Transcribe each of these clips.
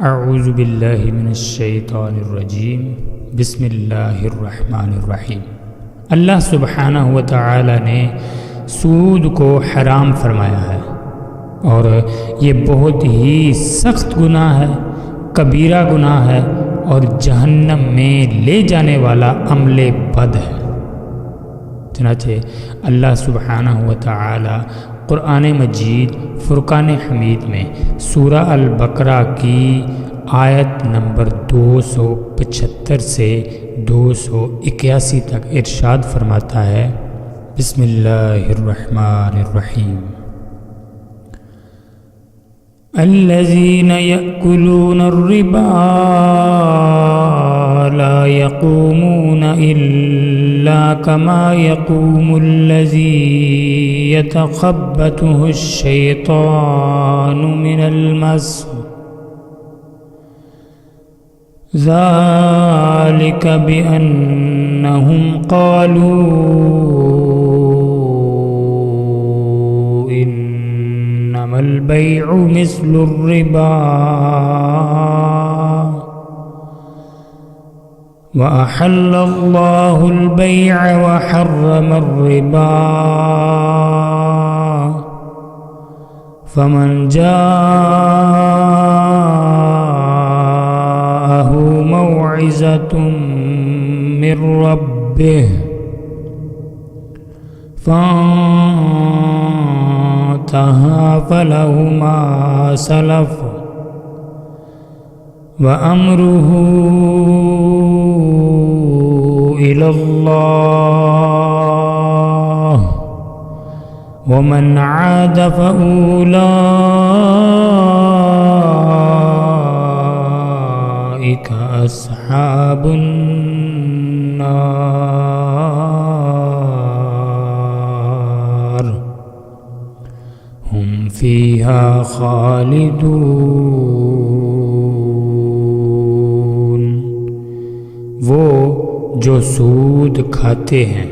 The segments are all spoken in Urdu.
اعوذ باللہ من الشیطان الرجیم بسم اللہ الرحمن الرحیم۔ اللہ سبحانہ و تعالی نے سود کو حرام فرمایا ہے اور یہ بہت ہی سخت گناہ ہے، کبیرہ گناہ ہے اور جہنم میں لے جانے والا عمل بد ہے۔ چنانچہ اللہ سبحانہ و تعالی قرآن مجید فرقان حمید میں سورہ البقرہ کی آیت نمبر 275 سے 281 تک ارشاد فرماتا ہے، بسم اللہ الرحمن الرحیم۔ الذین یأکلون الربا لا یقومون الا کما یقوم الذی یتخبطہ الشیطان من المس ذلك بأنهم قالوا إنما البيع مثل الربا وأحل الله البيع وحرم الربا فمن موعظة من ربه فانتهى فله ما سلف وأمره إلى الله ومن عاد فأولئك أصحاب النار هم فيها خالدون۔ وہ جو سود کھاتے ہیں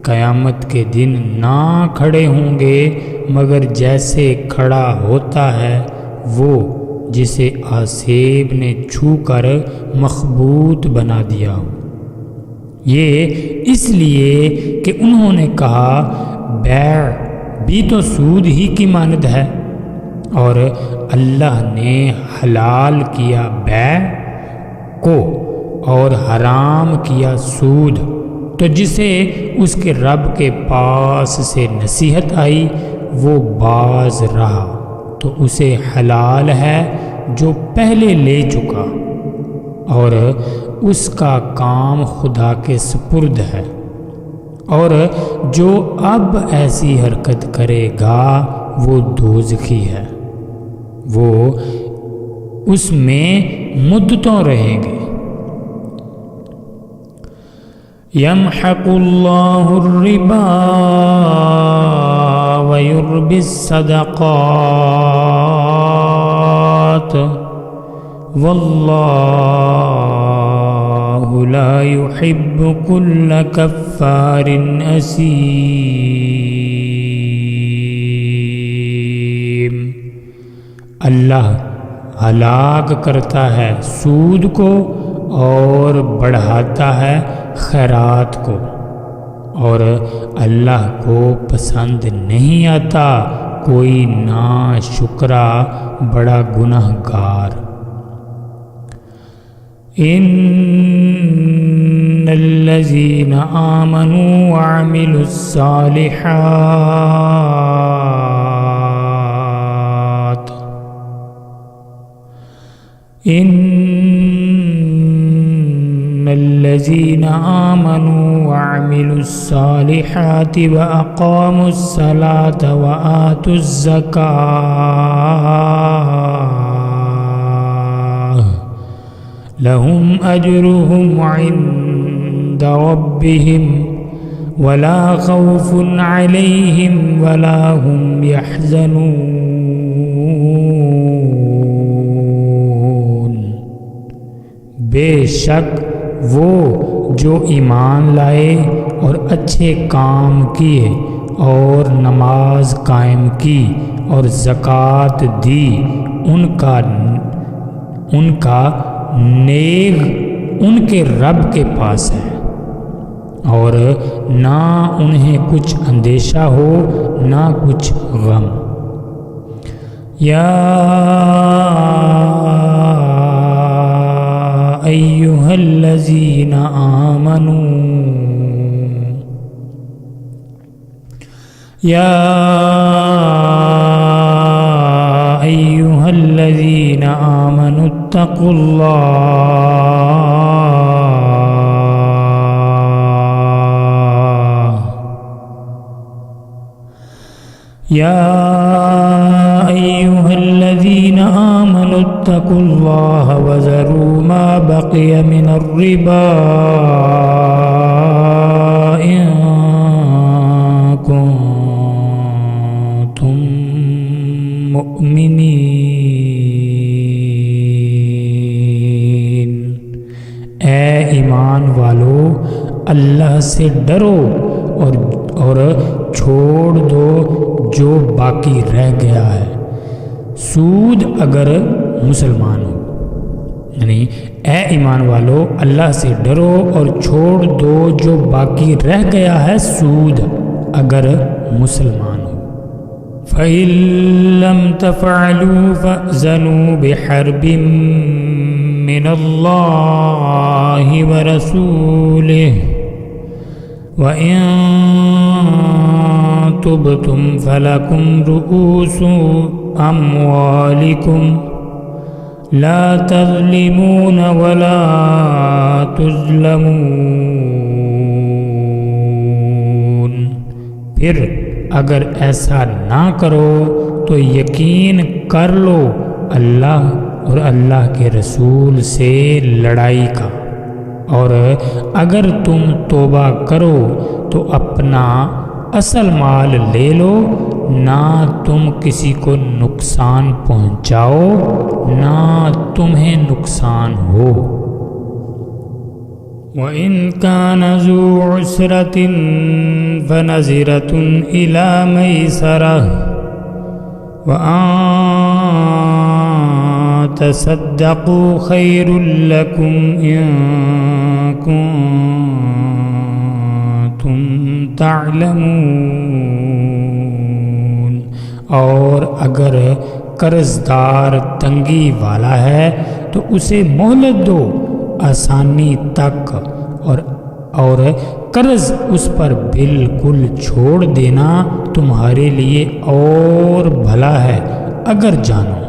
قیامت کے دن نہ کھڑے ہوں گے مگر جیسے کھڑا ہوتا ہے وہ جسے آسیب نے چھو کر مخبوط بنا دیا ہو۔ یہ اس لیے کہ انہوں نے کہا بیع بھی تو سود ہی کی مانند ہے، اور اللہ نے حلال کیا بیع کو اور حرام کیا سود، تو جسے اس کے رب کے پاس سے نصیحت آئی وہ باز رہا تو اسے حلال ہے جو پہلے لے چکا، اور اس کا کام خدا کے سپرد ہے، اور جو اب ایسی حرکت کرے گا وہ دوزخی ہے، وہ اس میں مدتوں رہیں گے۔ یمحق اللہ الربا وَيُرْبِي الصَّدَقَاتِ وَاللَّهُ لَا يُحِبُّ كُلَّ كَفَّارٍ أَثِيمٍ۔ اللہ ہلاک کرتا ہے سود کو اور بڑھاتا ہے خیرات کو، اور اللہ کو پسند نہیں آتا کوئی ناشکرا بڑا گناہ گار۔ ان الذین آمنوا وعملوا الصالحات الذين آمنوا وعملوا الصالحات وأقاموا الصلاة وآتوا الزكاة لهم أجرهم عند ربهم ولا خوف عليهم ولا هم يحزنون۔ بے شک وہ جو ایمان لائے اور اچھے کام کیے اور نماز قائم کی اور زکوٰۃ دی، ان کا ان کا نیغ ان کے رب کے پاس ہے، اور نہ انہیں کچھ اندیشہ ہو نہ کچھ غم۔ یا ایھا الذین آمنوا یا ایھا الذین آمنوا اتقوا اللہ یا ایھا الذین آمنوا اتقوا اللہ وذروا ما بقی من الربا ان کنتم مؤمنین۔ اے ایمان والو، اللہ سے ڈرو اور چھوڑ دو جو باقی رہ گیا ہے، سود اگر مسلمان ہو۔ یعنی اے ایمان والو، اللہ سے ڈرو اور چھوڑ دو جو باقی رہ گیا ہے، سود اگر مسلمان ہو۔ فَإِن لَّمْ تَفْعَلُوا فَأْذَنُوا بِحَرْبٍ مِّنَ اللَّهِ وَرَسُولِهِ وَإِن تُبْتُمْ فَلَكُمْ رُءُوسُ أَمْوَالِكُمْ لَا تَظْلِمُونَ وَلَا تُظْلَمُونَ۔ پھر اگر ایسا نہ کرو تو یقین کر لو اللہ اور اللہ کے رسول سے لڑائی کا، اور اگر تم توبہ کرو تو اپنا اصل مال لے لو، نہ تم کسی کو نقصان پہنچاؤ نہ تمہیں نقصان ہو۔ وَإِن كَانَ ذُو عُسْرَةٍ فَنَظِرَةٌ إِلَى مَيْسَرَةٍ وَأَن تَصَدَّقُوا خَيْرٌ لَّكُمْ إِن كُنتُمْ تعلمون۔ اور اگر قرض دار تنگی والا ہے تو اسے مہلت دو آسانی تک، اور قرض اس پر بالکل چھوڑ دینا تمہارے لیے اور بھلا ہے اگر جانو۔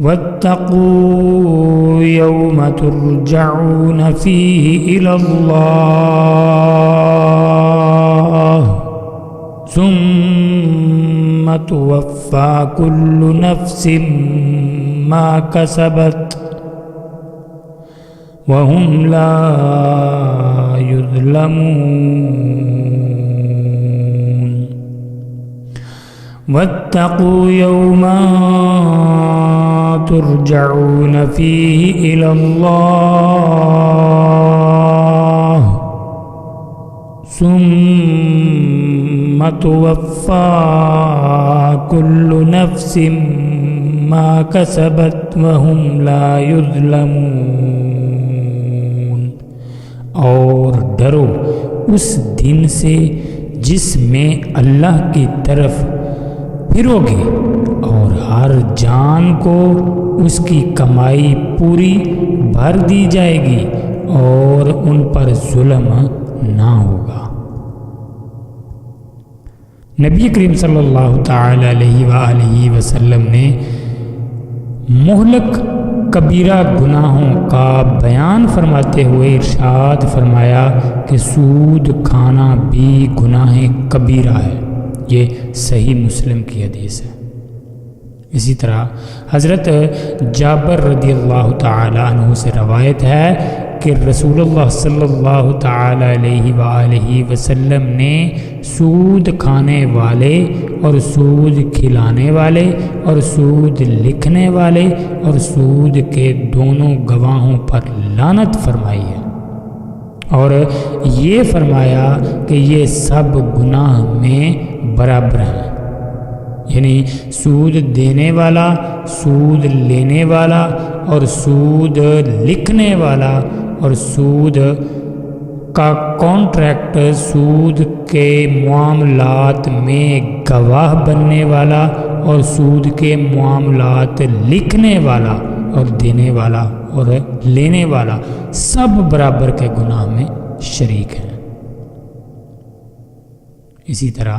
وَاتَّقُوا يَوْمَ تُرْجَعُونَ فِيهِ إِلَى اللَّهِ ثُمَّ تُوَفَّى كُلُّ نَفْسٍ مَا كَسَبَتْ وَهُمْ لَا يُظْلَمُونَ۔ وَاتَّقُوا يَوْمًا تُرْجَعُونَ فِيهِ إِلَى اللَّهِ ثُمَّ تُوَفَّى كُلُّ نَفْسٍ مَا كَسَبَتْ وَهُمْ لَا يُظْلَمُونَ۔ اور ڈرو اس دن سے جس میں اللہ کی طرف پھرو گے، اور ہر جان کو اس کی کمائی پوری بھر دی جائے گی اور ان پر ظلم نہ ہوگا۔ نبی کریم صلی اللہ تعالی علیہ وآلہ وسلم نے مہلک کبیرہ گناہوں کا بیان فرماتے ہوئے ارشاد فرمایا کہ سود کھانا بھی گناہ کبیرہ ہے۔ یہ صحیح مسلم کی حدیث ہے۔ اسی طرح حضرت جابر رضی اللہ تعالی عنہ سے روایت ہے کہ رسول اللہ صلی اللہ تعالی علیہ وآلہ وسلم نے سود کھانے والے اور سود کھلانے والے اور سود لکھنے والے اور سود کے دونوں گواہوں پر لعنت فرمائی ہے، اور یہ فرمایا کہ یہ سب گناہ میں برابر ہیں، یعنی سود دینے والا، سود لینے والا اور سود لکھنے والا اور سود کا کانٹریکٹ، سود کے معاملات میں گواہ بننے والا اور سود کے معاملات لکھنے والا اور دینے والا اور لینے والا سب برابر کے گناہ میں شریک ہیں۔ اسی طرح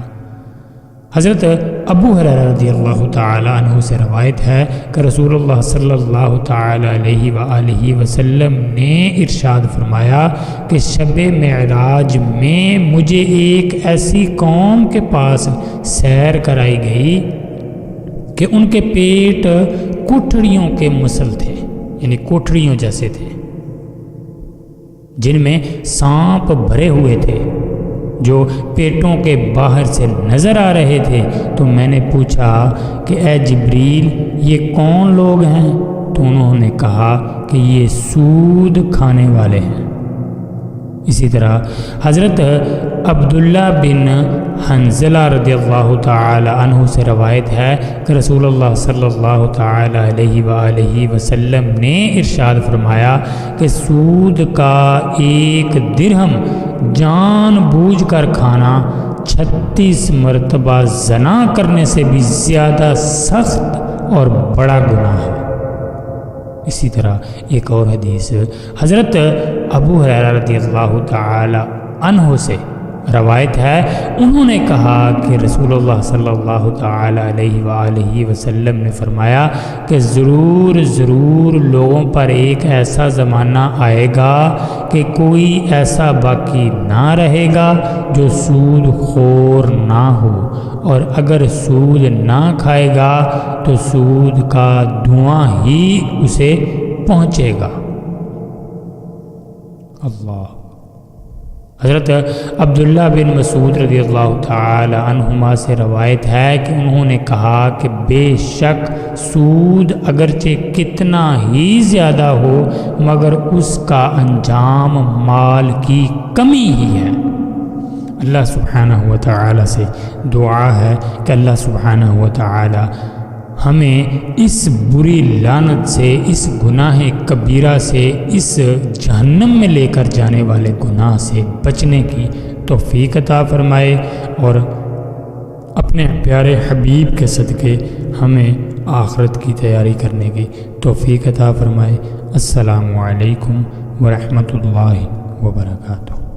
حضرت ابو ہریرہ رضی اللہ تعالی عنہ سے روایت ہے کہ رسول اللہ صلی اللہ تعالی علیہ وآلہ وسلم نے ارشاد فرمایا کہ شب معراج میں مجھے ایک ایسی قوم کے پاس سیر کرائی گئی کہ ان کے پیٹ کوٹھڑیوں کے مثل تھے، یعنی کوٹھڑیوں جیسے تھے، جن میں سانپ بھرے ہوئے تھے جو پیٹوں کے باہر سے نظر آ رہے تھے۔ تو میں نے پوچھا کہ اے جبریل یہ کون لوگ ہیں؟ تو انہوں نے کہا کہ یہ سود کھانے والے ہیں۔ اسی طرح حضرت عبداللہ بن حنظلہ رضی اللہ تعالی عنہ سے روایت ہے کہ رسول اللہ صلی اللہ تعالی علیہ وآلہ وسلم نے ارشاد فرمایا کہ سود کا 1 درہم جان بوجھ کر کھانا 36 مرتبہ زنا کرنے سے بھی زیادہ سخت اور بڑا گناہ ہے۔ اسی طرح ایک اور حدیث حضرت ابو ہریرہ رضی اللہ تعالی عنہ سے روایت ہے، انہوں نے کہا کہ رسول اللہ صلی اللہ تعالی علیہ وآلہ وسلم نے فرمایا کہ ضرور لوگوں پر ایک ایسا زمانہ آئے گا کہ کوئی ایسا باقی نہ رہے گا جو سود خور نہ ہو، اور اگر سود نہ کھائے گا تو سود کا دھواں ہی اسے پہنچے گا۔ اللہ۔ حضرت عبداللہ بن مسعود رضی اللہ تعالی عنہما سے روایت ہے کہ انہوں نے کہا کہ بے شک سود اگرچہ کتنا ہی زیادہ ہو مگر اس کا انجام مال کی کمی ہی ہے۔ اللہ سبحانہ و تعالی سے دعا ہے کہ اللہ سبحانہ و تعالی ہمیں اس بری لعنت سے، اس گناہ کبیرہ سے، اس جہنم میں لے کر جانے والے گناہ سے بچنے کی توفیق عطا فرمائے، اور اپنے پیارے حبیب کے صدقے ہمیں آخرت کی تیاری کرنے کی توفیق عطا فرمائے۔ السلام علیکم ورحمۃ اللہ وبرکاتہ۔